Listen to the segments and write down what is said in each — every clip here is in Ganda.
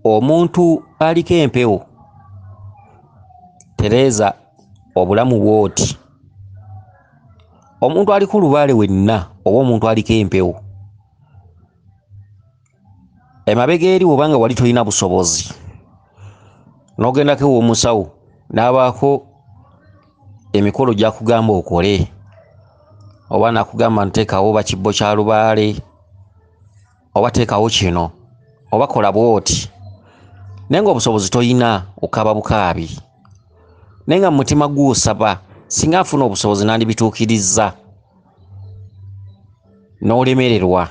Omuntu aliko empewo, tereeza, obulamu bwoti. Omuntu aliko olubaale wenna oba omuntu aliko empewo, emabega eri bw'obanga wali tolina busobozi n'ogendako ew'omusawo n'abaako emikolo gy'akugamba okole, oba n'akugamba nteekawo oba kibbo kya lubaale oba teekawo kino oba kola bwoti, naye ng'obusobozi tolina okaaba bukaabi, naye nga mu mutima gw'osaba singa afuna obusobozi nandibituukirizza n'olemererwa,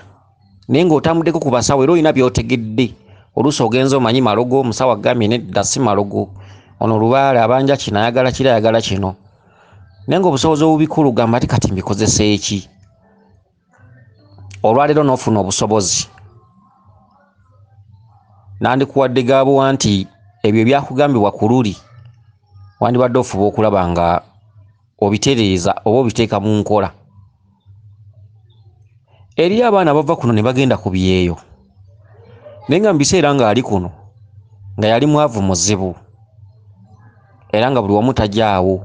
naye ng'otambuddeko ku basawo era olina by'otegedde. Oluusi ogenza omanyi malogo, omusawo agambye nedda si malogo, ono lubaale abanja kino ayagala kiri ayagala kino, naye ng'obusobozi obubikulu gamba ati kati mbikozesa eki. Olwaleero n'ofuna obusobozi nandikuwadde gaabuwa nti ebyo byakugambibwa ku luli wandibadde ofuba okulaba nga obitereeza oba obiteeka mu nkola. Eriyo abaana bava kuno ne bagenda ku byeyo, naye nga mu biseera ng'ali kuno nga yali mwavu muzibu era nga buli wamu tajaawo,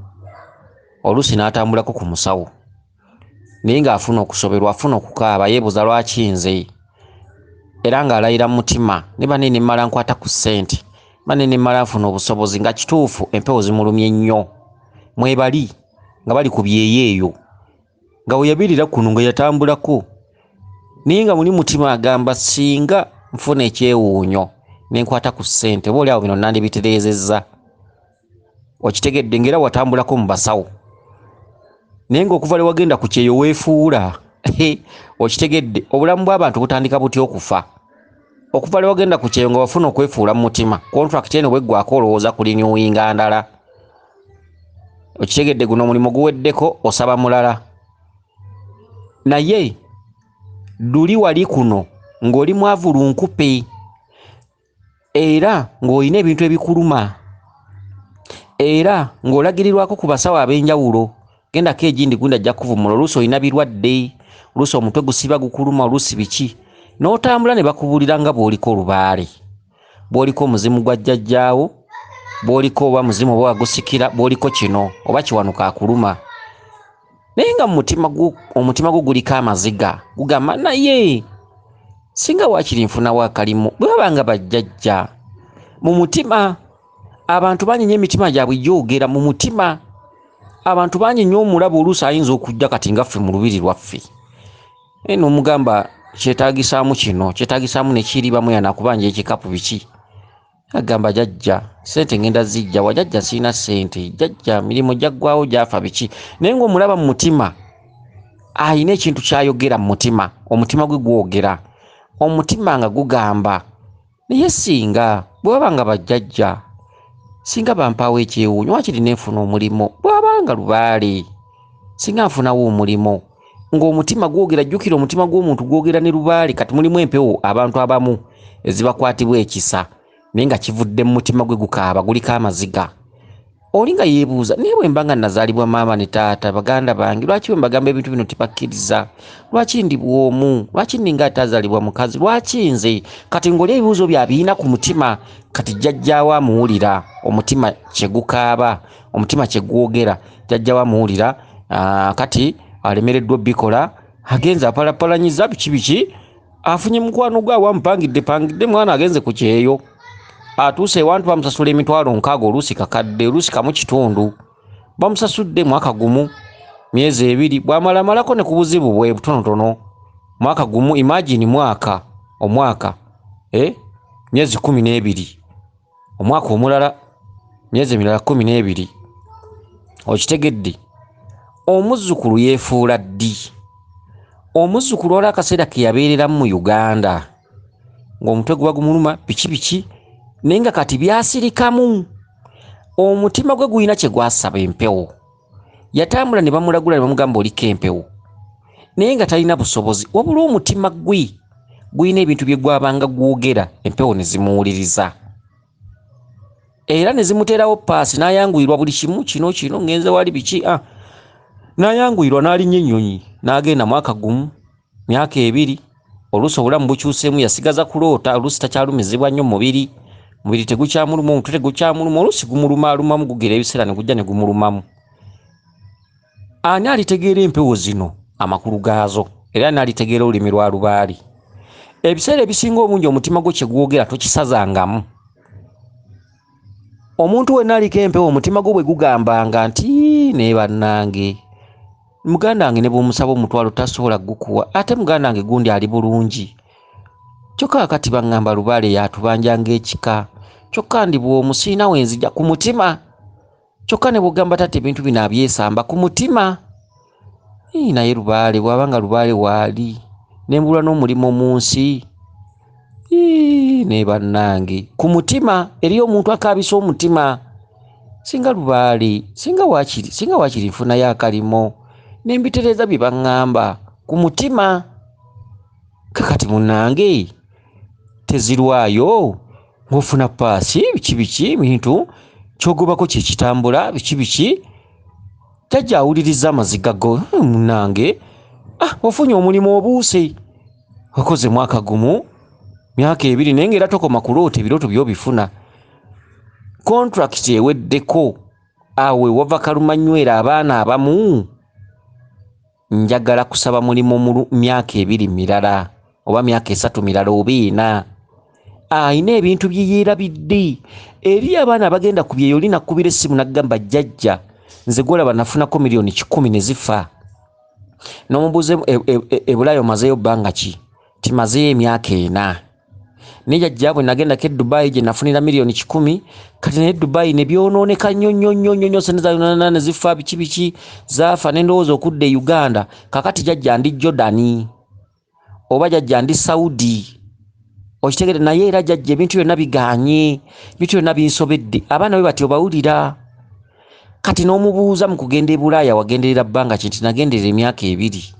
oluusi n'atambulako ku musawo naye ng'afuna okusoberwa, afuna okukaaba, yeebuuza lwaki nze, era ng'alayira mu mutima ne banne ne mmala nkwata ku ssente, banne ne mmala nfuna obusobozi, nga kituufu empewo zimulumye nnyo. Mwebali nga bali ku byeyo eyo, nga we yabirira kuno nga yatambulako, naye nga muli mutima agamba singa nfuna ekyewuunyo ne nkwata ku ssente oba oliawo bino nandibitereezezza. Okitegedde ng'era watambulako mu basawo, naye ng'okuva lwe wagenda ku kyeyo weefuula. Okitegedde obulamu bw'abantu butandika butya okufa? Okuva lwe wagenda ku kyeyo nga wafuna okwefuula mu mutima, kontrakiti eno bweggwako olowooza ku linyuwinga ndala. Okitegedde guno omulimu guweddeko osaba mulala, naye luli wali kuno ng'oli mwavu lunkupe era ng'olina ebintu ebikuluma era ng'olagirirwako ku basawo ab'enjawulo, gendako egindi gundi ajja kuvumula, oluusi olina birwadde, oluusi omutwe gusiba gukuluma, oluusi biki, n'otambula ne bakubuulira nga bw'oliko olubaale, bw'oliko omuzimu gwa jjajjaawo, bw'oliko oba muzimu oba wagusikira, bw'oliko kino oba kiwanuka akuluma, naye nga omutima gwo guliko amaziga gugamba naye singa waakiri nfunawo akalimu bwe babanga bajjajja. Mu mutima abantu banyi nnyo emitima gyabwe gyogera mu mutima, abantu banyi nnyo omulaba oluusi ayinza okujja kati nga ffe mu lubiri lwaffe n'omugamba kyetaagisaamu kino, kyetaagisaamu ne kiribamu yanakubanja ekikapu biki, agamba jjajja ssente ngenda zijja, wajjajja sirina ssente, jjajja mirimu gyaggwawo gyafa biki, naye ng'omulaba mu mutima ayina ekintu kyayogera mu mutima, omutima gwe gwogera, omutima nga gugamba naye singa bwe babanga bajjajja, singa bampaawo ekyewuunyo wakiri nenfuna omulimu, bw'abanga lubaale singa nfunawo omulimu. Ng'omutima gwogera, jjukira omutima gw'omuntu gwogera ne lubaale. Kati mulimu empewo abantu abamu ezibakwatibwa ekisa naye nga kivudde mu mutima gwe gukaaba, guliko amaziga. Oli nga yeebuuza, naye bwe mba nga nazaalibwa maama ne taata baganda bange, lwaki bwe mbagamba ebintu bino tebakkiriza? Lwaki ndi bwomu? Lwaki nninga atazaalibwa mukazi? Lwaki nze? Kati ng'oli ebibuuzo by'abiina ku mutima, kati jjajjaawo amuwulira, omutima kye gukaaba, omutima kye gwogera, jjajjaawo amuwulira, kati alemereddwa bikola, agenze apalapalanyiza biki, afunye mukwano gwe awampangidde mwana agenze ku kyeyo, atuuse ewantu bamusasula emitwalo nkaaga, oluusi kakadde, oluusi kamu kitundu, bamusasudde mwaka gumu, myezi ebiri, bw'amalamalako ne ku buzibu bwe butonotono, mwaka gumu, imagine omwaka myezi 12, omwaka omulala myezi emirala 12. Okitegedde omuzzukulu yeefuula ddi? Omuzzukulu olwa akaseera ke yabeereramu mu Uganda ng'omutwe guba gumuluma biki, naye nga kati byasirikamu, omutima gwe gulina kye gwasaba empewo. Yatambula ne bamulagula ne bamugamba oliko empewo, naye nga talina busobozi, wabula omutima gwe gulina ebintu bye gwabanga gwogera, empewo ne zimuwuliriza era ne zimuteerawo paasi, n'ayanguyirwa buli kimu, kino ngenze wali biki, n'ayanguyirwa n'alinnya ennyonyi, n'agenda mwaka gumu, myaka 2, oluusi obulamu bukyuseemu, yasigaza kuloota, oluusi takyalumizibwa nnyo mubiri, mubiri tegukyamuluma, omutwe tegukyamuluma, oluusi gumulumalumamu gugera ebiseera ne gujja ne gumulumamu. Ani alitegeera empewo zino amakulu gaazo era ani alitegeera olulimi lwa lubaali? Ebiseera ebisinga obungi omutima gwo kye gwogera tokisazangamu. Omuntu wenna aliko empewo omutima gwo bwe gugambanga nti ne bannange muganda wange ne bw'omusaba omutwalo tasobola gukuwa, ate muganda wange gundi ali bulungi. Kyokka kati baŋŋamba lubaale yatubanja ng'ekika, kyokka ndi bw'omusiina wenzija ku mutima, kyokka ne bw'ogamba tate ebintu bino abyesamba ku mutima. Naye lubaale bw'abanga lubaale waali ne mbulwa n'omulimu mu nsi, ne bannange ku mutima eriyo omuntu akaabisa omutima. Singa lubaale singa waakiri nfunayo akalimo ne mbitereeza bye baŋŋamba ku mutima. Kakati munnange tezirwayo ng'ofuna paasi biki ebintu kyogobako kye kitambula biki jjajja awuliriza amaziga go. Munnange ofunye omulimu obuuse, wakoze mwaka gumu myaka 2 naye ng'era tokoma kuloota ebirooto by'obifuna. Contract eweddeko awe wava kalumanywera abaana abamu njagala kusaba mulimu mu myaka 2 mirala oba myaka 3 mirala oba 4. Ayina ebintu bye yeerabidde. Eri abaana bagenda ku byeyo linakubira essimu n'agamba jjajja nze gwolaba nafunako miliyoni 10 ne zifa. N'omubuuze ebulayo mazeyo bbanga ki? Timazeyo emyaka 4. Ne jjajja bwe nagendako e Dubai gye nafunira miliyoni 10, kati naye Dubai ne byonooneka nnyo sente zaayonana ne zifa biki zaafa ne ndowooza okudda e Uganda. Kakati jjajja ndi Jordan oba jjajja ndi Saudi. Okitegere naye era jjajja ebintu byonna biganye, ebintu byonna binsobedde. Abaana be batyo bawulira. Kati n'omubuuza mu kugenda e Bulaaya wagenderera bbanga ki? Nti nagenderera emyaka 2.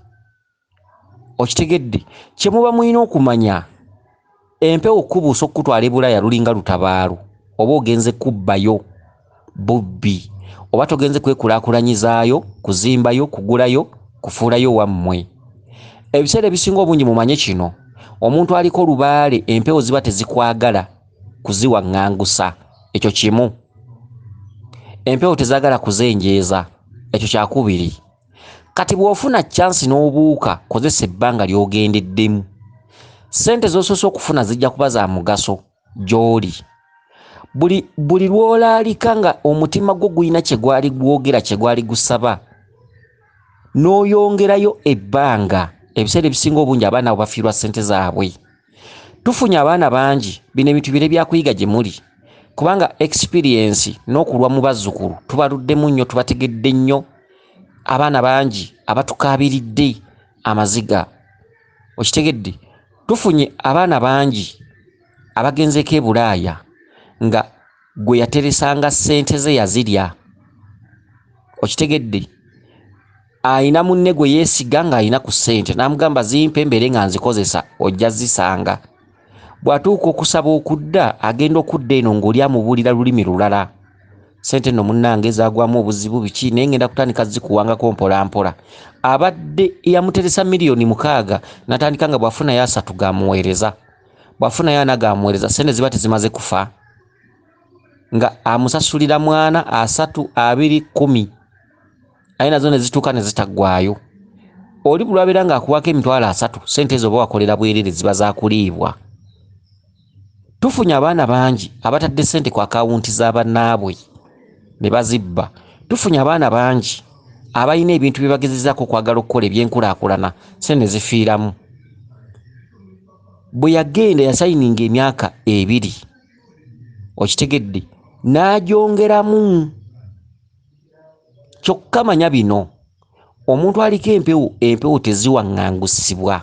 Okitegedde kye muba mulina okumanya, empewo okubuusa okutwala e Bulaaya lulinga lutabaalo, oba ogenze kubbayo bubbi, oba togenze kwekulaakulanyizaayo, kuzimbayo, kugulayo, kufuulayo wammwe. Ebiseera ebisinga obungi mumanye kino, omuntu aliko lubaale empewo ziba tezikwagala kuziwaŋŋangusa. Ekyo kimu. Empewo tezaagala kuzenjeeza, ekyo kyakubiri. Kati bw'ofuna chance n'obuuka kozesa ebbanga ly'ogendeddemu. Ssente z'osoose okufuna zijja kuba za mugaso gy'oli. Buli lw'olaalika nga omutima gwo guyina kye gwali gwogera, kye gwali gusaba, n'oyongerayo ebbanga. Ebiseera ebisinga obungi abaana abo bafiirwa ssente zaabwe. Tufunye abaana bangi bino ebintu bire byakuyiga gye muli, kubanga experience n'okulwa mu bazzukulu tubaluddemu nnyo, tubategedde nnyo. Abaana bangi abatukaabiridde amaziga. Okitegedde tufunye abaana bangi abagenzeeko e Bulaaya nga gwe yateresanga ssente ze yazirya. Okitegedde ayina munne gwe yeesiga ng'ayina ku ssente n'amugamba zimpe mbere nga nzikozesa, ojja zisanga. Bw'atuuka okusaba okudda agenda okudda eno ng'oli amubuulira lulimi lulala. Ssente nno munnange zaagwamu obuzibu biki, naye ngenda kutandika zikuwangako mpola mpola. Abadde yamuteresa miliyoni 6 natandika nga bw'afunayo 3 gamuweereza, bw'afunayo 4 gamuweereza, ssente ziba tezimaze kufa nga amusasulira mwana 3, 2, 10 aye nazo ne zituuka ne zitaggwayo. Oli bulwabeera ng'akuwako emitwalo 3, ssente ezo oba wakolera bwerere ziba zaakuliibwa. Tufunye abaana bangi abatadde ssente ku akawunti z'abannaabwe ne bazibba. Tufunye abaana bangi abalina ebintu bye bagezezaako okwagala okukola ebyenkulaakulana, ssente zifiiramu. Bwe yagenda yasayininga emyaka 2, okitegedde n'agyongeramu. Kyokka manya bino, omuntu aliko empewo teziwaŋŋangusibwa.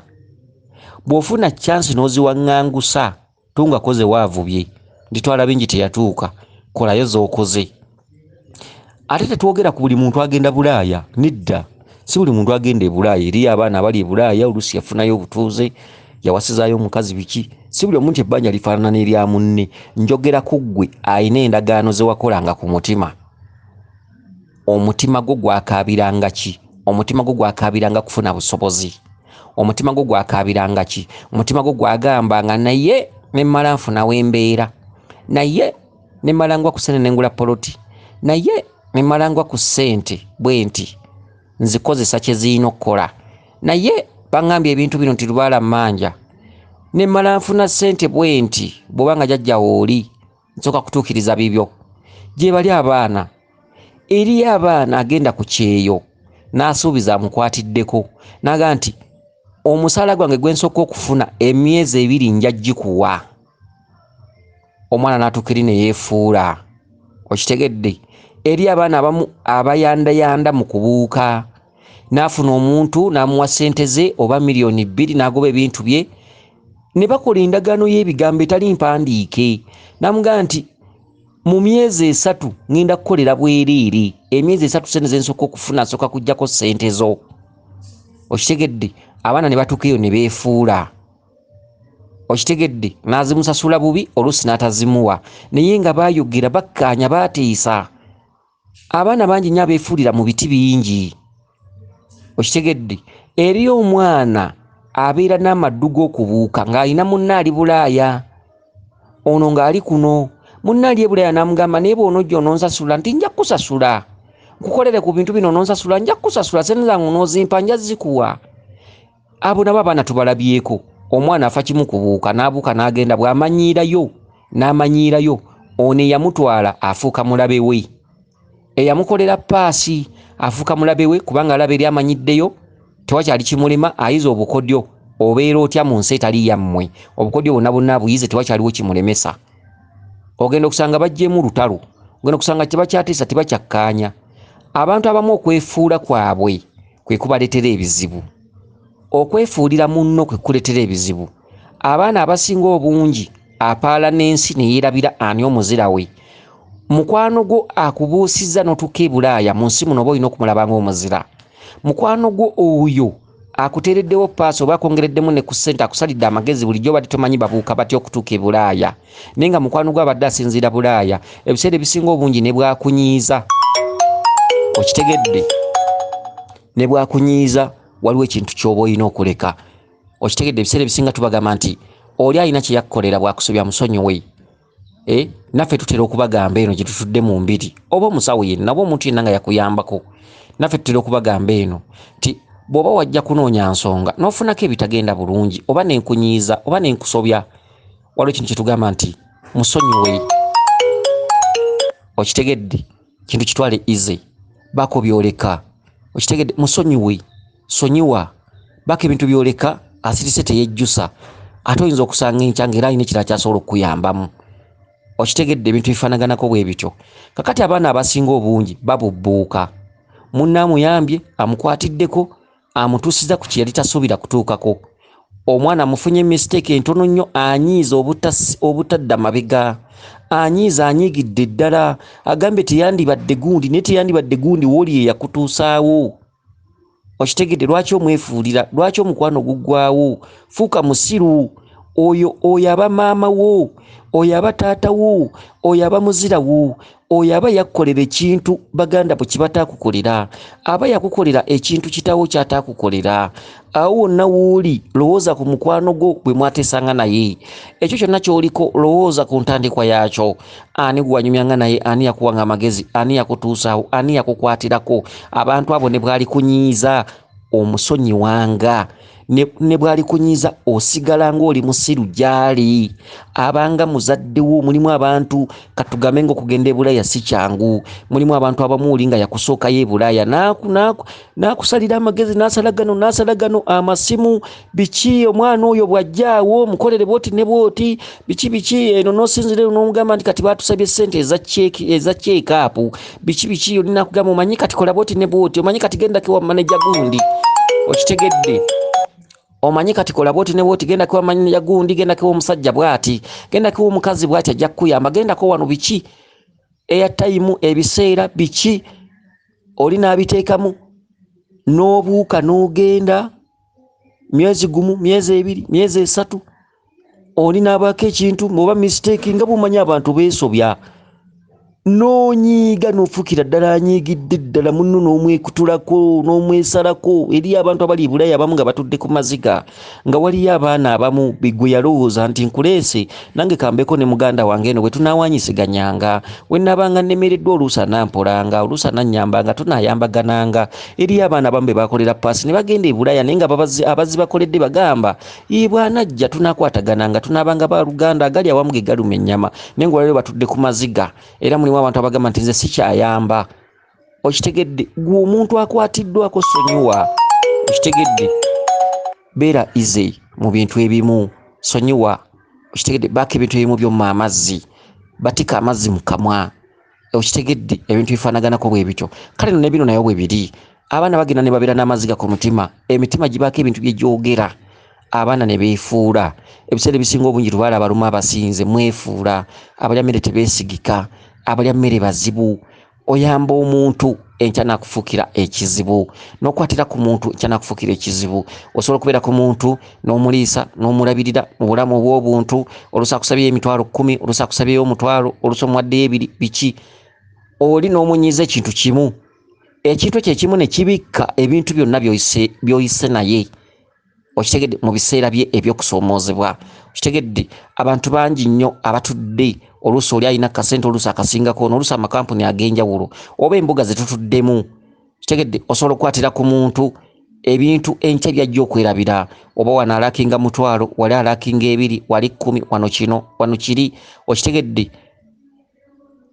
Bw'ofuna chance n'oziwaŋŋangusa tungakoze waavubye, nditwala bingi teyatuuka, kolayo z'okoze. Ate tetwogera ku buli muntu agenda Bulaaya, nedda. Si buli muntu agenda e Bulaaya. Eriyo abaana abali e Bulaaya oluusi yafunayo obutuuze, yawasizaayo omukazi biki. Si buli omuntu ebbanja lifaanana n'erya munne. Njogera ku ggwe ayina endagaano ze wakolanga ku mutima. Omutima gwo gwakaabiranga ki? Omutima gwo gwakaabiranga kufuna busobozi. Omutima gwo gwakaabiranga ki? Omutima gwo gwagambanga naye ne mmala nfunawo embeera, naye ne malangwa ku ssente nengula poloti, naye ne malangwa ku ssente bwe nti nzikozesa kye zirina okukola, naye baŋŋambye ebintu bino nti lubaala manja, ne mala nfuna ssente bwe nti bw'obanga jjajja wooli nsooka kutuukiriza bibyo. Gye bali abaana, eriyo abaana agenda ku kyeyo n'asuubiza amukwatiddeko n'agamba nti omusaala gwange gwe nsooka okufuna emyezi 2 nja gikuwa. Omwana n'atuukiri ne yeefuula. Okitegedde? Eri abaana abamu abayandayanda mu kubuuka, n'afuna omuntu n'amuwa ssente ze oba miliyoni 2 n'agoba ebintu bye, ne bakola endagaano y'ebigambo etali mpandiike, n'amugamba nti mu myezi 3 ngenda kukolera bwereere, emyezi 3 ssente ze nsooka okufuna nsooka kuggyako ssente zo. Okitegedde? Abaana ne batuukayo ne beefuula. Okitegedde? N'azimusasula bubi, oluusi n'atazimuwa, naye nga baayogera bakkaanya baateesa. Abaana bangi nnyo abeefuulira mu biti bingi. Okitegedde? Eriyo omwana abeera n'amaddu g'okubuuka ng'alina munne ali Bulaaya, ono ng'ali kuno, munne ali e Bulaaya n'amugamba naye bw'onojja ononsasula, nti nja kusasula, nkukolere ku bintu bino ononsasula, nja kusasula, ssente zange onoozimpa nja zikuwa. Abo nabo abaana tubalabyeko. Omwana afa kimu kubuuka, n'abuuka n'agenda, bw'amanyiirayo n'amanyiirayo, ono eyamutwala afuuka mulabe we, eyamukolera paasi afuuka mulabe we, kubanga alaba eri amanyiddeyo tewakyali kimulema, ayiza obukodyo. Obeera otya mu nsi etali yammwe? Obukodyo bwonna bwonna buyize, tewakyaliwo kimulemesa. Ogenda okusanga bajjeemu lutalo, ogenda okusanga tebakyatiisa, tebakyakkaanya. Abantu abamu okwefuula kwabwe kwe kubaleetera ebizibu. Okwefuulira munno kwe kuleetera ebizibu. Abaana abasinga obungi apaala n'ensi ne yeerabira ani omuzira we. Mukwano gwo akubuusizza n'otuuka e Bulaaya, mu nsi muno oba olina okumulaba ng'omuzira. Mukwano gwo oyo akuteereddewo paasi oba akwongereddemu ne ku ssente, akusalidde amagezi, bulijjo bali tomanyi babuuka batya okutuuka e Bulaaya. Naye nga mukwano gwo abadde asinziira Bulaaya, ebiseera ebisinga obungi ne bwakunyiiza. Okitegedde? Ne bwakunyiiza waliwo ekintu ky'oba olina okuleka. Okitegedde? Ebiseera ebisinga tubagamba nti oli alina kye yakkolera bwakusobya musonyiwe. Naffe tutera okubagamba eno gye tutudde mu mbiri, oba omusawo yenna oba omuntu yenna nga yakuyambako, naffe tutera okubagamba eno ti bw'oba wajja kunoonya nsonga n'ofunako ebitagenda bulungi, oba nenkunyiiza oba nenkusobya, waliwo ekintu kye tugamba nti musonyiwe. Okitegedde? Kintu kitwale easy, bako byoleka. Okitegedde? Musonyiwe, sonyiwa, bako ebintu byoleka, asirise teyejjusa, ate oyinza okusanga enkya ng'era alina ekirala kyasobola okukuyambamu. Okitegedde? Ebintu bifaanaganako bwe bityo. Kakati abaana abasinga obungi babubbuuka, munne amuyambye, amukwatiddeko, amutuusiza ku kye yali tasuubira kutuukako. Omwana amufunye mistake entono nnyo, anyiiza obutadda mabega, anyiiza anyiigidde ddala, agambe teyandibadde gundi, naye teyandibadde gundi w'oli ye yakutuusaawo. Okitegedde? Lwaki omwefuulira? Lwaki omukwano guggwaawo? Fuuka musiru. Oyo aba maama wo, oyo aba taata wo, oyo aba muzira wo, oyo aba yakukolera ekintu baganda bwe kibataakukolera, aba yakukolera ekintu kitaawo kyataakukolera. Awo wonna wooli lowooza ku mukwano gwo bwe mwateesanga naye. Ekyo kyonna ky'oliko lowooza ku ntandikwa yaakyo. Ani gwanyumyanga naye, ani yakuwanga amagezi, ani yakutuusaawo, ani yakukwatirako. Abantu abo ne bwali kunyiiza omusonyiwanga, ne bwali kunyiiza osigala ng'oli musiru gy'ali. Abanga muzaddewo, mulimu abantu katugambe ng'okugenda e Bulaaya si kyangu, mulimu abantu abamu oli nga yakusookayo e Bulaaya n'akusalira amagezi, n'asala gano amasimu, biki omwana oyo bw'ajjaawo mukolere bwoti ne bwoti, biki eno n'osinzira n'omugamba nti kati baatusabye ssente eza check-up, biki olina kugamba omanyi kati kola bwoti ne bwoti, omanyi kati gendako wa manager gundi. Okitegedde? Omanyi kati kola bwoti ne bwoti, gendako wa manager gundi, gendako omusajja bwati, gendako omukazi bwati ajja kukuyamba, gendako wano biki, airtime, ebiseera biki oli n'abiteekamu, n'obuuka n'ogenda myezi gumu, myezi 2, myezi 3, oli n'abaako ekintu oba mistake nga bumanyi abantu beesobya. n'onyiiga n'ofuukira ddala anyiigidde ddala munno n'omwekutulako n'omwesalako eri abantu abali Bulaaya abamu nga batudde ku maziga nga waliyo abaana abamu gwe yalowooza nti nkuleese nange kambeko ne muganda wange eno bwe tunaawanyisiganyanga we nnaabanga nnemereddwa oluusi anampolanga oluusi anannyambanga tunaayambagananga eri abaana abamu be bakolera paasi ne bagenda e Bulaaya naye nga abazzi bakoledde bagamba ye bw'anajja tunaakwatagananga tunaabanga baaluganda agali awamu ge galuma ennyama naye nga olwaliro batudde ku maziga era mulimu abantu abagamba nti nze sikyayamba. Okitegedde gwe omuntu akwatiddwako sonyiwa. Okitegedde beera ize mu bintu ebimu sonyiwa. Okitegedde baaka ebintu ebimu by'omma amazzi batika amazzi mu kamwa. Okitegedde ebintu bifaanaganako bwe bityo kale nno bino nayo bwe biri abaana bagenda ne babeera n'amaziga ku mutima emitima gibaako ebintu bye gyogera abaana ne beefuula ebiseera ebisinga obungi tubaala abaluma abasinze mwefuula abalya mmere tebeesigika abalya mmere bazibu oyamba omuntu enkya nakufuukira ekizibu n'okwatira ku muntu enkya nakufuukira ekizibu osobola okubeera ku muntu n'omuliisa n'omulabirira mu bulamu obw'obuntu oluusi akusabyeyo emitwalo 10 oluusi akusabyeyo omutwalo oluusi omuwaddeyo 2 biki oli n'omunyiiza ekintu kimu ekintu ekyo ekimu ne kibikka ebintu byonna by'oyise naye. Okitegedde mu biseera bye eby'okusoomoozebwa. Okitegedde abantu bangi nnyo abatudde oluusi oli alina kasente oluusi akasingako n'oluusi amakampuni ag'enjawulo oba embuga ze tutuddemu. Okitegedde osobola okukwatira ku muntu ebintu enkya byajja okwerabira oba wano alakinga mutwalo wali alakinga 2 wali 10 wano kino wano kiri. Okitegedde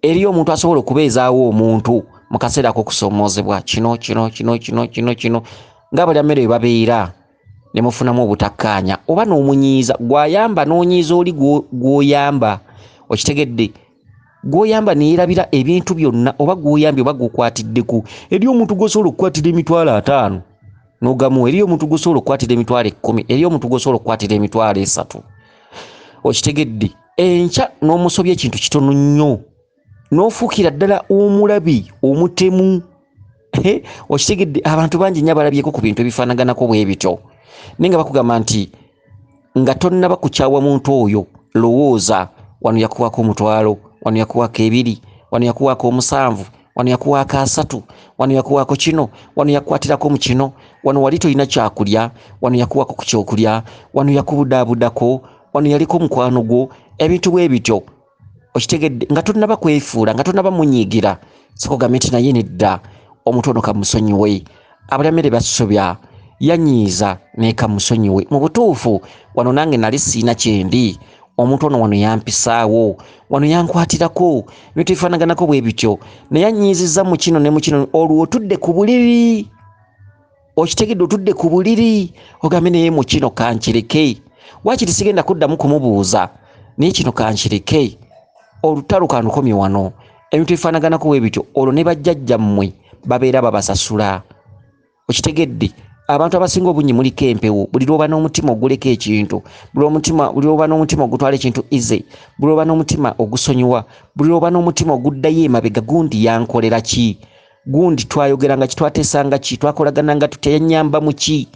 eriyo omuntu asobola okubeezaawo omuntu mu kaseera ak'okusoomoozebwa kino ng'abalya mmere babeera ne mufunamu obutakkaanya oba n'omunyiiza gw'ayamba n'onyiiza oli gw'oyamba. Okitegedde gw'oyamba neerabira ebintu byonna oba gw'oyambye oba gw'okwatiddeku eri omuntu gw'osobola okukwatira emitwalo 5 n'ogamu eri omuntu gw'osobola okukwatira emitwalo 10 eri omuntu gw'osobola okukwatira emitwalo 3. Okitegedde enkya n'omusobya ekintu kitono nnyo n'ofuukira ddala omulabi omutemu. Okitegedde abantu bangi nnyo abalabyeko ku bintu ebifaanaganako bwe bityo naye nga bakugamba nti nga tonnaba kukyawa muntu oyo lowooza wano yakuwaako omutwalo wano yakuwaako 2 wano yakuwaako 7 wano yakuwaako 3 wano yakuwaako kino wano yakwatirako mu kino wano wali tolina kyakulya wano yakuwaako ku kyokulya wano yakubuddaabudako wano yaliko mukwano gwo ebintu bwe bityo. Okitegedde nga tonnaba kwefuula nga tonnaba munyiigira sikugambye nti naye nedda omuntu ono kamusonyiwe abalya mmere basobya yanyiiza nekamusonyiwe mu butuufu wano nange nali siina kyendi omuntu ono wano yampisaawo wano yankwatirako ebintu bifaanaganako bwe bityo naye anyiizizza mu kino ne mu kino olwo otudde ku buliri. Okitegedde otudde ku buliri ogambe naye mu kino kankireke waakiri sigenda kuddamu kumubuuza naye kino kankireke olutalo kandukomye wano ebintu bifaanaganako bwe bityo olwo ne bajjajjammwe babeera babasasula. Okitegedde abantu abasinga obungi muliko empewo buli lwoba n'omutima oguleka ekintu buli lwoba n'omutima ogutwala ekintu ize buli lwoba n'omutima ogusonyiwa buli lwoba n'omutima oguddayo emabega gundi yankolera ki gundi twayogeranga ki twateesanga ki twakolagananga tutya yannyambamu ki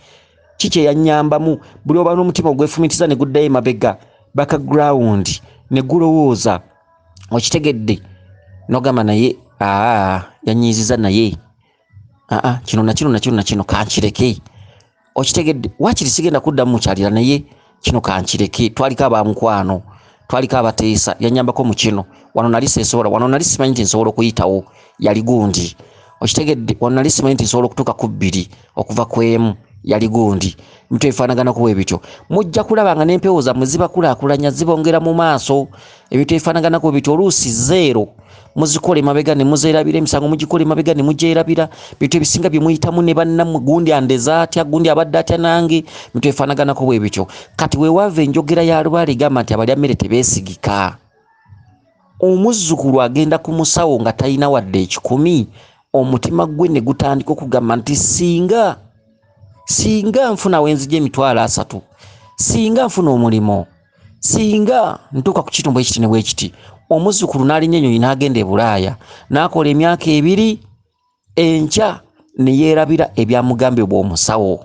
kyeyanyambamu buli lwoba n'omutima ogwefumitiza ne guddayo emabega background ne gulowooza. Okitegedde n'ogamba naye yanyiiziza naye kino kankireke. Okitegedde waakiri sigenda kuddamu mukyalira naye kino kankireke twaliko abamukwano twaliko abateesa yanyambako mu kino wano nali seesobola wano nali simanyi nti nsobola okuyitawo yali gundi. Okitegedde wano nali simanyi nti nsobola okutuuka ku 2 okuva ku emu yali gundi. Ebintu ebifaanaganako bwe bityo mujja kulaba nga n'empewo zammwe zibakulaakulanya zibongera mu maaso. Ebintu ebifaanaganako bwe bityo oluusi 0 muzikole mabega ne muzeerabira emisango mugikole mabega ne mugyerabira bintu ebisinga bye muyitamu ne bannammwe gundi andeza atya gundi abadde atya nange bintu ebifaanaganako bwe bityo. Kati weewava enjogera ya lubaale egamba nti abalya mmere tebeesigika. Omuzzukulu agenda ku musawo nga talina wadde 10 omutima gwe ne gutandika okugamba nti singa nfuna wenzija emitwalo 3 singa nfuna omulimu singa ntuuka ku kitundu ekiti ne bwe kiti. Omuzzukulu n'alinnya ennyonyi n'agenda e Bulaaya n'akola emyaka 2 enkya ne yeerabira ebyamugambibwa omusawo.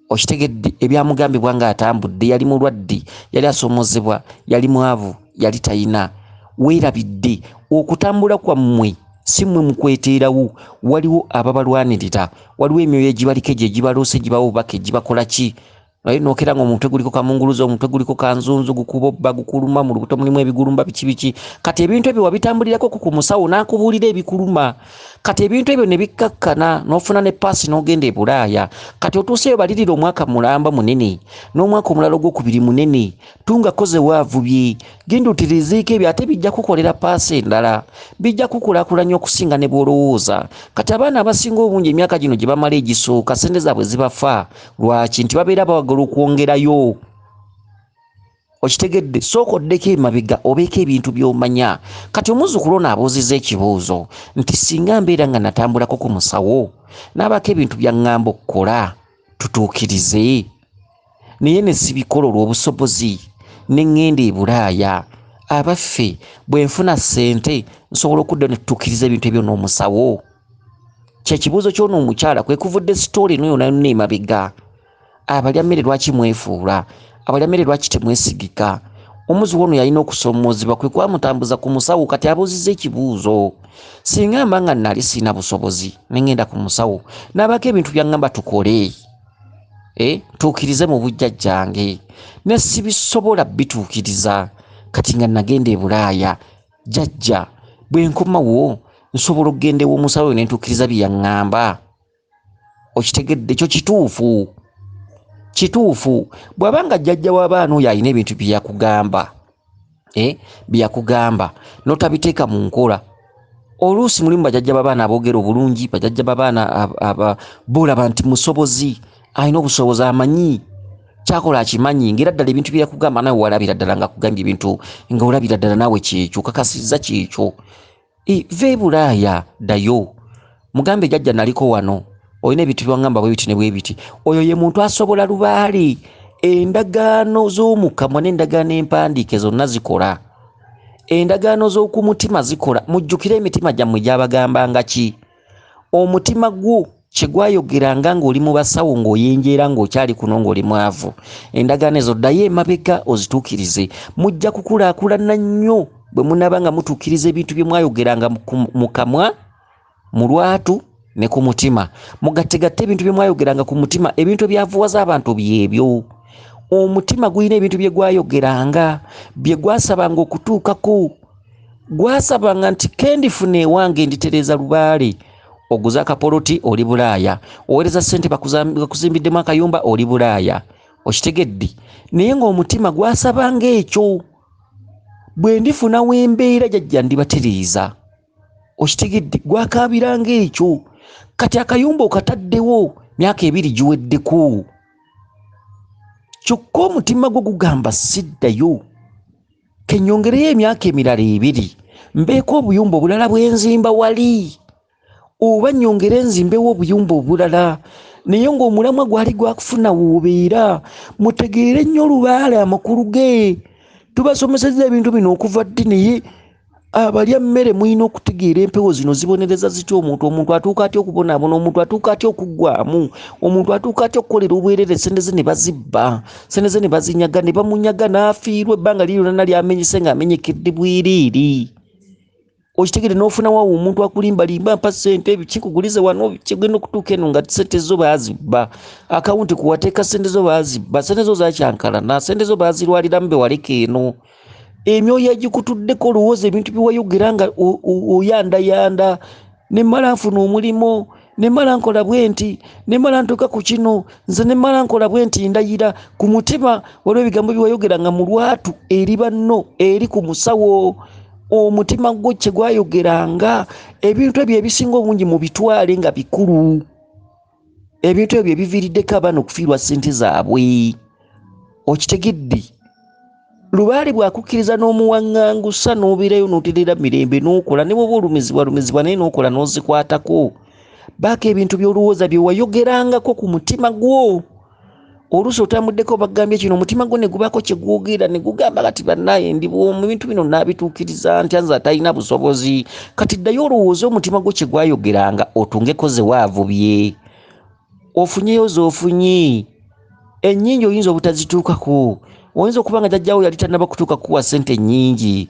Okitegedde ebyamugambibwa ng'atambudde yali mulwadde yali asoomozebwa yali mwavu yali tayina weerabidde okutambula kwammwe si mmwe mukweteerawo, waliwo ababalwanirira, waliwo emyoyo egibaliko egyo egibaloose egibawa obubaka egibakola ki naye nookera ng'omutwe guliko kamunguluzo, omutwe guliko kanzunzu, gukuba obba gukuluma, mu lubuto mulimu ebigulumba biki kati ebintu ebyo wabitambulirako ku musawo n'akubuulira ebikuluma, kati ebintu ebyo ne bikkakkana n'ofuna ne paasi n'ogenda e Bulaaya, kati otuuseyo balirira omwaka mulamba munene n'omwaka omulala ogwokubiri munene, tungako ze waavubye, genda otiriziiko ebyo ate bijja kukolera paasi endala, bijja kukulaakulanya okusinga ne bw'olowooza. Kati abaana abasinga obungi emyaka gino gye bamala egisooka ssente zaabwe zibafa lwaki? Nti babeera bawagala okwongerayo. Okitegedde, sooka oddeko emabega obeeko ebintu by'omanya. Kati omuzzukulu ono abuuzizza ekibuuzo nti singa mbeera nga natambulako ku musawo n'abaako ebintu bya ŋŋamba okukola tutuukirize, naye ne sibikola olw'obusobozi ne ŋŋenda e Bulaaya, abaffe bwe nfuna ssente nsobola okudda ne tutuukiriza ebintu ebyo n'omusawo? Kyekibuuzo ky'ono omukyala kwe kuvudde sitooli eno yonna yonna emabega. Abalya mmere lwaki mwefuula? Abalya mmere lwaki temwesigika? Omuzi ono yalina okusoomoozebwa, kwe kwamutambuza ku musawo. Kati abuuzizza ekibuuzo, singa mba nga nali sirina busobozi ne ŋŋenda ku musawo n'abaako ebintu bya ŋŋamba tukole, tuukirize mu bujjajjange, ne sibisobola bituukiriza, kati nga nagenda e Bulaaya, jjajja bwe nkomawo nsobola okugenda ew'omusawo ne ntuukiriza bye yaŋŋamba. Okitegedde? Ekyo kituufu. Kituufu bw'abanga jjajja w'abaana oyo alina ebintu bye yakugamba, bye yakugamba n'otabiteeka mu nkola, oluusi mulimu bajjajja b'abaana aboogera obulungi, bajjajja b'abaana boolaba nti musobozi, alina obusobozi, amanyi kyakola, akimanyi, ng'era ddala ebintu bye yakugamba naawe walabira ddala nga kugambye ebintu nga olabira ddala naawe kyekyo, kakasizza kyekyo. Va e Bulaaya, ddayo mugambe jjajja naliko wano, olina ebintu by'oŋŋamba bwe biti ne bwe biti. Oyo ye muntu asobola lubaale. Endagaano z'omukamwa n'endagaano empandiike zonna zikola. Endagaano z'oku mutima zikola. Mujjukire emitima gyammwe gyabagambanga ki? Omutima gwo kye gwayogeranga ng'oli mu basawo ng'oyenjeera ng'okyali kuno ng'oli mwavu. Endagaano ezo ddayo emabega ozituukirize. Mujja kukulaakulana nnyo bwe munaaba nga mutuukiriza ebintu bye mwayogeranga mu kamwa, mu lwatu ne ku mutima. Mugattegatte ebintu bye mwayogeranga ku mutima, ebintu ebyavuwaza abantu byebyo. Omutima gulina ebintu bye gwayogeranga, bye gwasabanga okutuukako. Gwasabanga nti kendifuna ewange nditereeza lubaale. Oguza akapoloti oli Bulaaya, oweereza ssente bakuzimbiddemu akayumba oli Bulaaya. Okitegedde? Naye ng'omutima gwasabanga ekyo, bwe ndifuna w'embeera jjajja ndibatereeza. Okitegedde? Gwakaabiranga ekyo. Kati akayumba okataddewo myaka 2 giweddeko, kyokka omutima gwo gugamba siddayo, kenyongereyo emyaka emirala 2 mbeeko obuyumba obulala bwenzimba wali, oba nyongere nzimbewo obuyumba obulala. Naye ng'omulamwa gwali gwakufuna w'obeera. Mutegeere nnyo lubaale amakulu ge. Tubasomesezza ebintu bino okuva ddi, naye abalya mmere mulina okutegeera empewo zino zibonereza zitya omuntu atuuka atya okubonaabona, omuntu atuuka atya okuggwamu, omuntu atuuka atya okukolera obwerere, sente ze ne bazibba, sente ze ne bazinyaga, ne bamunyaga n'afiirwa ebbanga liri lyonna lyamenyese ng'amenyekedde bwereere. Okitegere n'ofuna waawo omuntu akulimbalimba mpa ssente kikugulize wano, kigenda okutuuka eno nga ssente zo baazibba, akawunti kuwateeka ssente zo baazibba, ssente zo zakyankalana, ssente zo baazirwaliramu bewaleka eno. Emyoyo egikutuddeko olowooza ebintu bye wayogera nga oyandayanda, ne mmala nfuna omulimo, ne mmala nkola bwe nti, ne mmala ntuuka ku kino, nze ne mmala nkola bwe nti, ndayira. Ku mutima waliwo ebigambo bye wayogeranga mu lwatu eri banno, eri ku musawo. Omutima gwo kye gwayogeranga, ebintu ebyo ebisinga obungi mu bitwale nga bikulu. Ebintu ebyo ebiviiriddeko abaana okufiirwa ssente zaabwe. Okitegedde? Lubaale bwakukkiriza n'omuwaŋŋangusa n'obeerayo n'oterera mirembe n'okola, ne bw'oba olumizibwa naye n'okola n'ozikwatako. Baako ebintu by'olowooza bye wayogerangako ku mutima gwo. Oluusi otambuddeko bagambye kino, omutima gwo ne gubaako kye gwogera, ne gugamba kati bannaye ndi bw'omu ebintu bino naabituukiriza ntya, nze atalina busobozi. Kati ddayo olowooze omutima gwo kye gwayogeranga, otungeko ze waavubye. Ofunyeyo z'ofunye. Ennyingi oyinza obutazituukako. Oyinza okuba nga jjajjaawo yali tannaba kutuuka kukuwa ssente nnyingi.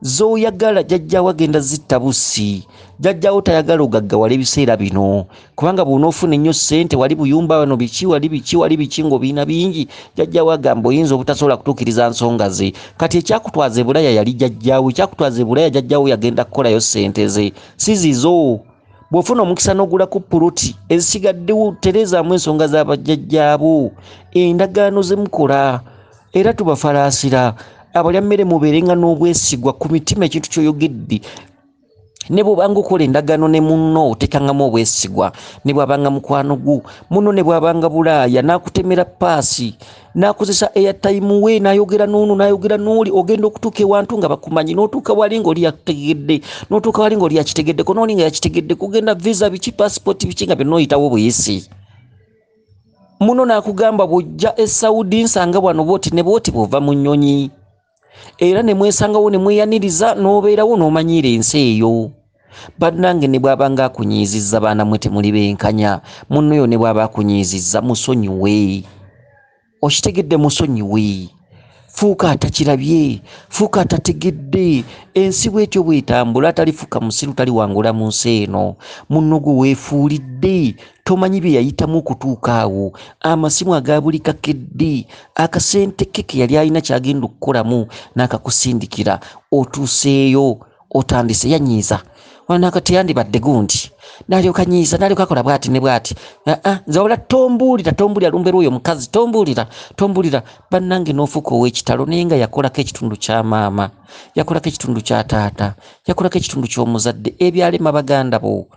z'oyagala jjajjaawo agenda zitta bussi. Jjajjaawo tayagala ogaggawala ebiseera bino kubanga bw'onoofuna ennyo ssente wali buyumba wano biki wali biki ng'obiina bingi jjajjaawo agamba oyinza obutasobola kutuukiriza nsonga ze. Kati ekyakutwaza ebulaya yali jjajjaawo, ekyakutwaza ebulaya jjajjaawo yagenda kukolayo ssente ze si zizo. Bw'ofuna omukisa n'ogulako puloti ezisigaddewo tereezaamu ensonga z'abajjajjaabo, endagaano ze mukola era tubafalaasira. Abalyammere mubeerenga n'obwesigwa ku mitima ekintu ky'oyogedde. Ne bw'obanga okola endagaano ne munno otekangamu obwesigwa, ne bw'abanga mukwano gwo munno, ne bw'abanga bulaaya n'akutemera paasi n'akozesa airtime we n'ayogera n'ono n'ayogera n'oli, ogenda okutuuka ewantu nga bakumanyi, n'otuuka wali ng'oli yakitegedde, n'otuuka wali ng'oli yakitegeddeko, n'oli nga yakitegedde, kugenda visa biki passport biki nga byonna oyitawo buyisi. Muno n'akugamba bw'ojja e Saudi nsanga wano bwoti ne bwoti bw'ova mu nnyonyi. Era ne mwesangawo ne mweyaniriza n'obeerawo n'omanyiira ensi eyo. Bannange ne bw'abanga akunyiizizza baana mwe temuli benkanya, munnoyo ne bw'aba akunyiizizza musonyiwe. Okitegedde musonyiwe. Fuuka atakirabye, fuuka atategedde. Ensi bw'etyo bw'etambula, talifuka musiru taliwangula mu nsi eno. Munno gwe weefuulidde, tomanyi bye yayitamu okutuuka awo. Amasimu aga buli kakedde, akasente ke yali alina kyagenda okukolamu n'akakusindikira, otuuseeyo otandise yanyiiza. Wana kati yandibadde gundi n'alyoka nyiiza n'alyoka akola bw'ati ne bw'ati. Nze wabula tombuulira lumbeera oyo mukazi, tombuulira. Bannange n'ofuuka ow'ekitalo naye nga yakolako ekitundu kya maama, yakolako ekitundu kya taata, yakolako ekitundu ky'omuzadde. Ebyalema baganda bo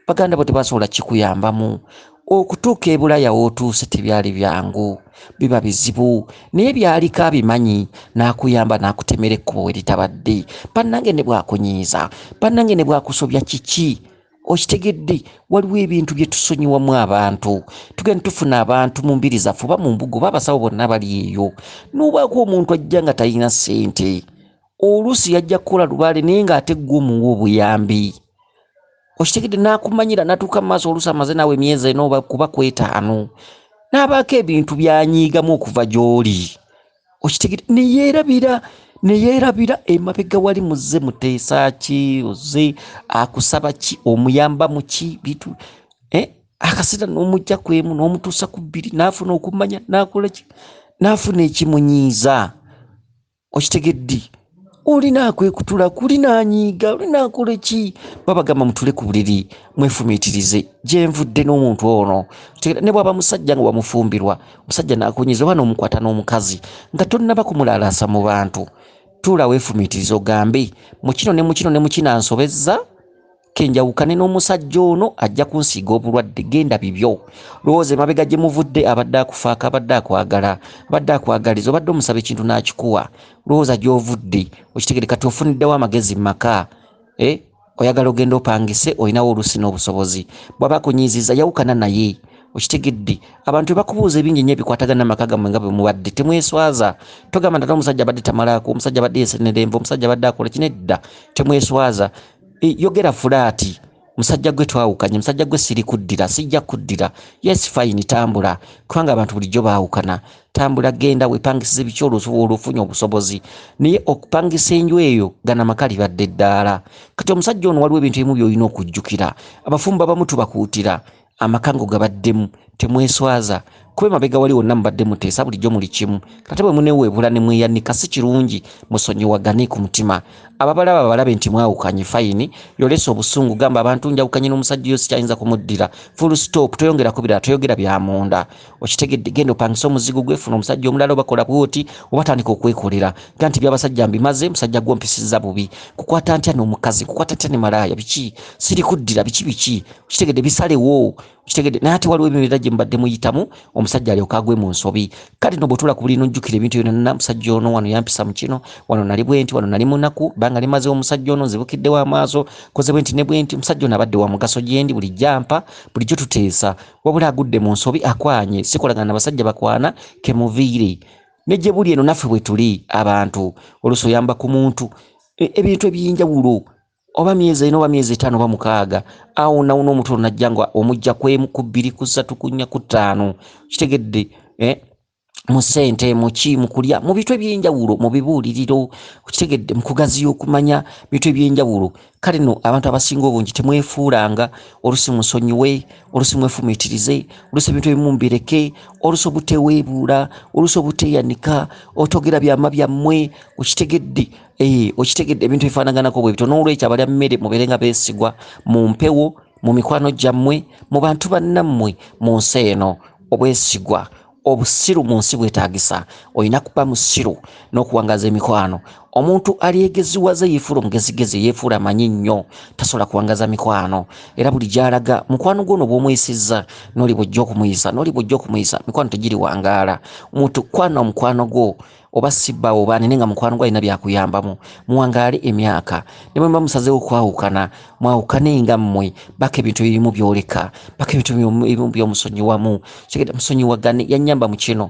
tebasobola kikuyambamu. Okutuuka e Bulaya w'otuuse tebyali byangu, biba bizibu, naye byaliko abimanyi n'akuyamba n'akutemera ekkubo we litabadde. Bannange ne bw'akunyiiza, bannange ne bw'akusobya kiki, okitegedde. Waliwo ebintu bye tusonyiwamu abantu, tugenda tufuna abantu mu mbiri zaffe oba mu mbugo oba abasawo bonna bali eyo, n'obaako omuntu ajja nga talina ssente, oluusi yajja kukola lubaale naye ng'ate ggwe omuwa obuyambi. Okitegedde n'akumanyira n'atuuka mu maaso oluusi amaze naawe emyezi ena oba kuba ku 5 n'abaako ebintu by'anyiigamu okuva gy'oli. Okitegedde ne yeerabira emabega wali muzze muteesa ki, ozze akusaba ki, omuyamba mu ki bitu akaseera n'omujja ku emu n'omutuusa ku 2 n'afuna okumanya n'akola ki, n'afuna ekimunyiiza. Okitegedde olina akwekutula, kulinanyiiga, olinakola ki. Babagamba mutule ku buliri mwefumiitirize gye nvudde n'omuntu ono. Ne bw'aba musajja nga wamufumbirwa, omusajja n'akunyiiza oba n'omukwata n'omukazi nga tonnaba kumulaalaasa mu bantu, tuula weefumiitirize ogambe mu kino ne mu kino ne mu kino ansobezza, kenjawukane n'omusajja ono ajja kunsiiga obulwadde, genda bibyo. Lowooza emabega gye muvudde abadde akufaako, abadde akwagala, abadde akwagaliza, obadde omusaba ekintu n'akikuwa. Lowooza gy'ovudde, okitegere kati ofuniddewo amagezi mu maka, oyagala ogenda opangise, olinawo oluusi n'obusobozi. Bw'aba akunyiizizza yawukana naye. Okitegedde abantu bakubuuza ebingi nnyo ebikwatagana n'amaka gammwe nga bwe mubadde, temweswaza. Togamba nti omusajja abadde tamalaako, omusajja abadde yeesenera enva, omusajja abadde akola kinedda, temweswaza. Yogera fulaati, musajja gwe twawukanye, musajja gwe siri kuddira, sijja kuddira. Yes fine, tambula, kubanga abantu bulijjo baawukana. Tambula, genda weepangisize biki olwofunye obusobozi. Naye okupangisa enju eyo gana makali badde ddaala. Kati omusajja ono waliwo ebintu ebimu by'olina okujjukira. Abafumbo abamu tubakuutira, amakango gabaddemu, temweswaza. Kuba emabega wali wonna mubadde muteesa, bulijjo muli kimu. Kate bwe muneweebula ne mweyanika si kirungi, musonyiwagane ku mutima. Ababalaba balabe nti mwawukanye fayini, yolesa obusungu, gamba abantu njawukanye n'omusajja oyo sikyayinza kumuddira. Full stop, toyongerako birala, toyogera bya munda. Okitegedde, genda opangisa omuzigo gwe, funa omusajja omulala obakola bwoti, oba tandika okwekolera. Ga nti by'abasajja mbimaze, musajja gw'ompisizza bubi. Kukwata ntya n'omukazi, kukwata ntya ne malaaya, biki? Siri kuddira, biki? Okitegedde, bisalewo. Okitegedde, naye ate waliwo ebibeera gye mubadde muyitamu, omusajja alyoka agwe mu nsobi. Kale no bw'otuula ku buli n'ojjukira ebintu byonna, musajja ono wano yampisa mu kino, wano nali bwenti, wano nali munaku, banga limaze omusajja ono nzibukiddewo amaaso, koze bwenti ne bwenti, musajja ono abadde wa mugaso gyendi, buli jampa, bulijjo tuteesa, wabula agudde mu nsobi akwanye, sikolagana na basajja bakwana, kemuviire. Ne gye buli eno naffe bwe tuli abantu, oluusi oyamba ku muntu, ebintu eby'enjawulo, oba myezi 4 oba myezi 5 oba 6, awo nawo n'omuntu ono najja nga omujja ku 1 ku 2 ku 3 ku 4 ku 5. Kitegedde mu ssente muki mukulya mu bintu ebyenjawulo mu bibuuliriro kitegedde mukugaziya okumanya bintu ebyenjawulo. Kale no abantu abasinga obungi temwefuulanga olusi musonyiwe olusi mwefumiitirize olusi ebintu ebimu mbireke olusi obuteweebuula olusi obuteeyanika otogera byama byammwe okitegedde okitegedde ebintu ebifaanaganako bwe bityo. N'olwekyo abalya mmere mubeerenga beesigwa mu mpewo mu mikwano gyammwe mu bantu bannammwe mu nsi eno. Obwesigwa obusiru mu nsi bwetaagisa olina kuba musiru n'okuwangaza emikwano. Omuntu alyegeziwaze yeefuula omugezigezi yeefuula amanyi nnyo tasobola kuwangaza mikwano era buli gy'alaga mukwano gwono bw'omuyisizza n'oli bw'ojja okumuyisa mikwano tegiri wangaala. Omuntu kwana omukwano gwo oba sibba oba nenga mukwano gwo alina byakuyambamu muwangaale emyaka ne bwe muba musazeewo okwawukana mwawukanenga mmwe baka ebintu ebimu byoleka baka ebintu ebimu byomusonyiwamu kigenda musonyiwagane yannyamba mu kino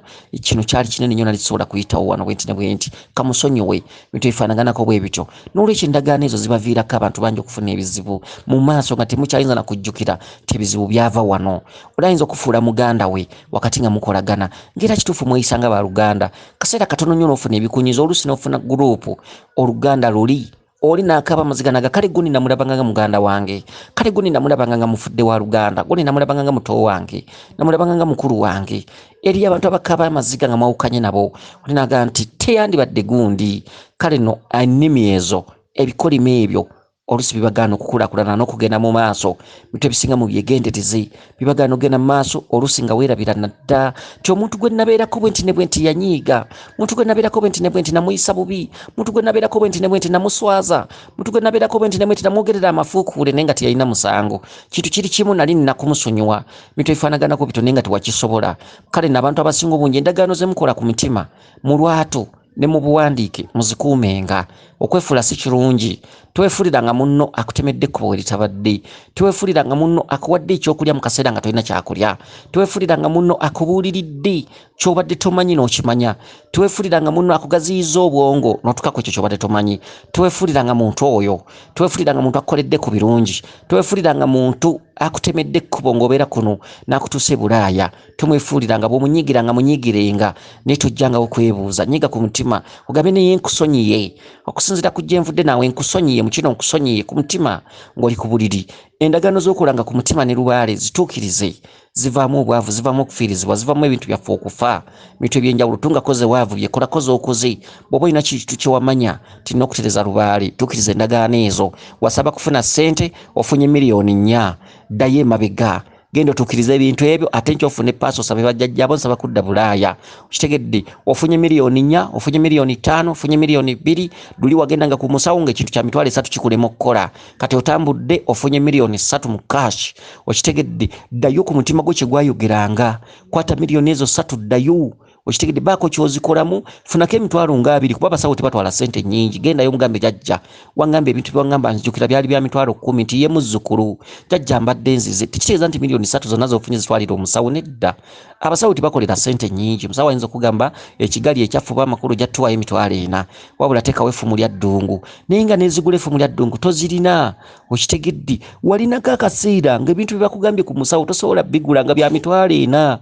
kyali kinene nnyo nalisobola kuyitawo wano bwenti ne bwenti kamusonyiwe bintu ebifaanaganako bwe bityo. N'olwekyo endagaano ezo zibaviirako abantu bangi okufuna ebizibu mu maaso nga temukyayinza nakujjukira ti ebizibu byava wano. Olayinza okufuula muganda we wakati nga mukolagana ng'era kituufu mweyisanga baluganda kaseera katono nnyo n'ofuna ebikunyizo oluusi n'ofuna guruupu oluganda luli oli n'akaaba amaziganaga kale guni namulabanga nga muganda wange kale guni namulabanga nga mufudde wa luganda guni namulabanga nga muto wange namulabanga nga mukulu wange. Eri abantu abakaaba amaziga nga mwawukanye nabo oli n'agamba nti teyandibadde gundi. Kale no ennimi ezo ebikolimo ebyo oluusi bibagaana okukulaakulana n'okugenda mu maaso bintu ebisinga mu byegendereze bibagaana okugenda mu maaso oluusi nga weerabira nadda ti omuntu gwe nabeerako bwenti ne bwenti yanyiiga omuntu gwe nabeerako bwenti ne bwenti namuyisa bubi omuntu gwe nabeerako bwenti ne bwenti namuswaza omuntu gwe nabeerako bwenti ne bwenti namwogerera amafuukuule naye nga teyalina musango kintu kiri kimu nali nina kumusonyiwa bintu ebifaanaganako bito naye nga tewakisobola. Kale n'abantu abasinga obungi endagaano ze mukola ku mitima mu lwatu ne mu buwandiike muzikuumenga. Okwefuula si kirungi. Teweefuliranga munno akutemedde ekkubo we litabadde. Teweefuliranga munno akuwadde ekyokulya mu kaseera nga tolina kyakulya. Teweefuliranga munno akubuuliridde ky'obadde tomanyi n'okimanya. Teweefuliranga munno akugaziyiza obwongo n'otuuka ku ekyo ky'obadde tomanyi. Teweefuliranga muntu oyo. Teweefuliranga muntu akukoledde ku birungi. Teweefuliranga muntu akutemedde ekkubo ng'obeera kuno n'akutuusa e Bulaaya. Tomwefuuliranga bw'omunyigiranga munyigirenga naye tojjangawo kwebuuza nyiga ku mutima ogambe naye nkusonyiye okusinziira ku gye nvudde naawe nkusonyiye mu kino nkusonyiye ku mutima ng'oli ku buliri. Endagaano z'okulanga ku mutima ne lubaale zituukirize zivaamu obwavu zivaamu okufiirizibwa zivaamu ebintu byaffe okufa bintu ebyenjawulo tungakoze waavu byekolakoze okoze bw'oba olina kintu kyewamanya tirina okutereza lubaale tuukiriza endagaano ezo. Wasaba kufuna ssente ofunye miliyoni 4 ddayo emabega genda otuukiriza ebintu ebyo ate nkyofune paasi osabe bajjajjaabo nsaba kudda Bulaaya okitegedde ofunye miliyoni 4 ofunye miliyoni 5 ofunye miliyoni 2 luli wagendanga ku musawo ng'ekintu kya mitwalo 3 kikulema okukola kati otambudde ofunye miliyoni 3 mu cash okitegedde ddayo ku mutima gwo kye gwayogeranga kwata miliyoni ezo 3 ddayo okitegedde baako kyozikolamu funako emitwalo nga 2 kuba abasawo tebatwala ssente nnyingi gendayo mugambe jjajja wangamba ebintu byewangamba nzijukira byali bya mitwalo 10 nti ye muzzukulu jjajja mbadde nzize tekitegeeza nti miliyoni 3 zonna z'ofunye zitwalira omusawo nedda. Abasawo tebakolera ssente nnyingi omusawo ayinza okugamba ekigali ekyafuba amakulu gyattuwayo emitwalo 4 wabula teekawo effumu lya ddungu naye nga n'ezigula effumu lya ddungu tozirina okitegedde walinako akaseera ng'ebintu bye bakugambye ku musawo tosobola bigula nga bya mitwalo 4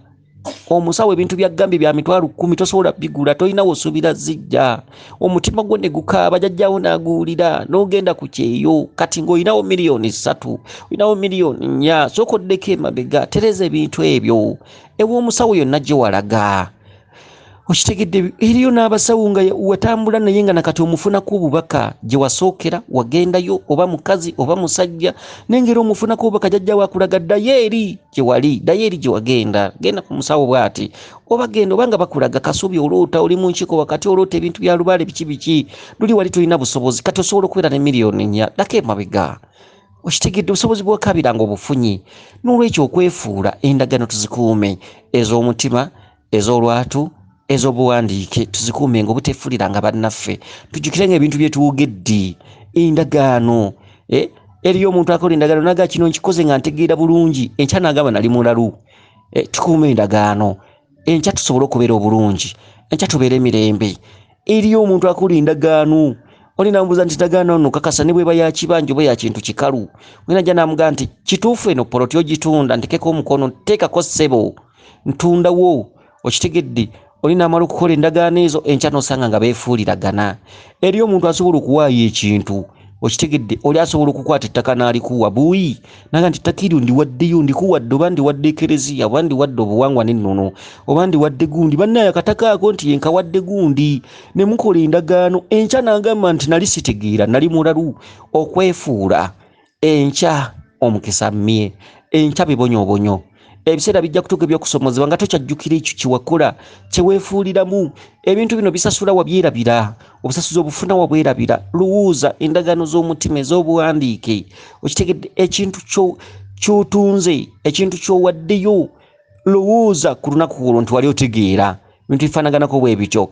omusawo ebintu byagambye bya mitwalo 10 tosobola bigula tolina wosuubira zijja omutima gwo ne gukaaba jjajjawo n'aguwulira n'ogenda ku kyeyo kati ng'olinawo miliyoni 3 olinawo miliyoni 4 sooka oddeko emabega tereeza ebintu ebyo ew'omusawo yonna gye walaga okitegedde. Eriyo n'abasawo nga watambula naye nga nakati omufunako obubaka gye wasookera wagendayo oba mukazi oba musajja nengera omufunako obubaka jjajjawo akulaga ddayo eri gye wali ddayo eri gye wagenda genda ku musawo bw'ati oba genda obanga bakulaga kasubi oloota oli mu nkiko wakati oloota ebintu bya lubaale biki luli wali tolina busobozi kati osobola okubeera ne miliyoni 4 ddako emabega okitegedde obusobozi bw'okabiranga obufunyi. N'olwekyo okwefuula endagaano tuzikuume ez'omutima ez'olwatu ez'obuwandiike tuzikuumenga obuteefuliranga bannaffe tujjukirenga ebintu bye tuwogedde endagaano eriyo omuntu akola endagaano naga kino nkikoze nga ntegeera bulungi enkya n'agamba nali mulalu tukuume endagaano enkya tusobole okubeera obulungi enkya tubeere emirembe. Eriyo omuntu akola endagaano oli nambuuza nti endagaano nno kakasa ne bweba ya kibanja oba ya kintu kikalu olina jja namugamba nti kituufu eno poloti ogitunda ntekeko omukono teekako ssebo ntundawo okitegedde olina amala okukola endagaano ezo enkya nosanga nga beefuuliragana. Eriyo omuntu asobola okuwaayo ekintu okitegedde, oli asobola okukwata ettaka n'alikuwa buuyi naga nti ettaka eryo ndiwaddeyo, ndikuwadde oba ndiwadde ekereziya oba ndiwadde obuwangwa n'ennono oba ndiwadde gundi, bannaye akataka ako nti yenkawadde gundi, ne mukola endagaano. Enkya n'agamba nti nali sitegeera, nali mulalu. Okwefuula enkya omukisa mmye, enkya bibonyoobonyo. Ebiseera bijja kutuuka ebyokusomozebwa nga tokyajjukira ekyo kyewakola kyeweefuuliramu. Ebintu bino bisasula wabyerabira, obusasuzi obufuna wabwerabira. Lowooza endagaano z'omutima ez'obuwandiike, okitegedde ekintu ky'otunze, ekintu ky'owaddeyo. Lowooza ku lunaku olwo nti wali otegeera bintu bifaanaganako bwe bityo.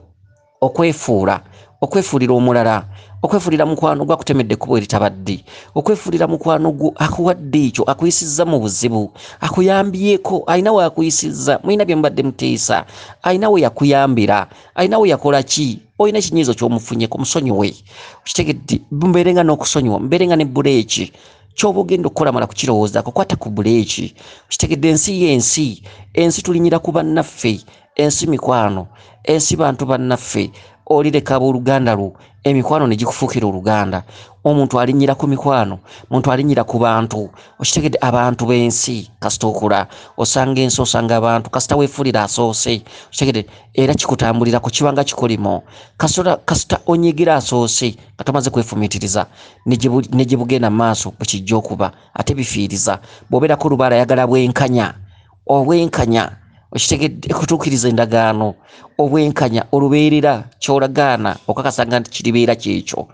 Okwefuulira omulala, okwefuulira mukwano gwo akutemedde ekkubo eritabadde, okwefuulira mukwano gwo akuwadde ekyo, akuyisizza mu buzibu, akuyambyeko, alina we akuyisizza, mulina bye mubadde muteesa, alina we yakuyambira, alina we yakola ki, olina ekinyiizo ky'omufunyeko, musonyiwe. Kitegedde mbeerenga n'okusonyiwa, mbeerenga ne buleeki. Ky'oba ogenda okukola mala kukirowoozaako, kwata ku buleeki. Kitegedde ensi tulinyira ku bannaffe, ensi mikwano, ensi bantu bannaffe. Olireka abooluganda lwo, emikwano ne gikufuukira oluganda. Omuntu alinyira ku mikwano, omuntu alinyira ku bantu. Okitegedde abantu b'ensi kasita okula osanga ensi, osanga abantu kasita weefuulira asoose. Okitegedde era kikutambulira ku kibanga kikolimo kasita onyigira asoose nga tomaze kwefumiitiriza ne gye bugenda mu maaso bwe kijja okuba ate bifiiriza. Bw'obeerako olubaala ayagala obwenkanya okitegedde kutuukiriza endagaano, obwenkanya olubeerera ky'olagaana okakasanga nti kiribeera kyekyo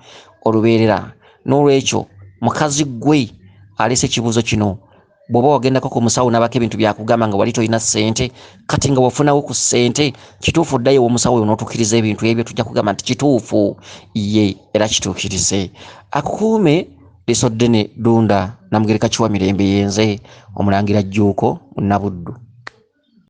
olubeerera. N'olwekyo mukazi gwe aleese ekibuuzo kino, bw'oba wagendako ku musawo nabako ebintu byakugamba nga wali tolina ssente, kati nga wafunawo ku ssente, kituufu ddayo omusawo oyo n'otuukiriza ebintu ebyo tujja kugamba nti kituufu ye era kituukirize. Akukuume Lisoddene Dunda Namugereka Kiwa Mirembe yenze Omulangira Jjuuko Munnabuddu.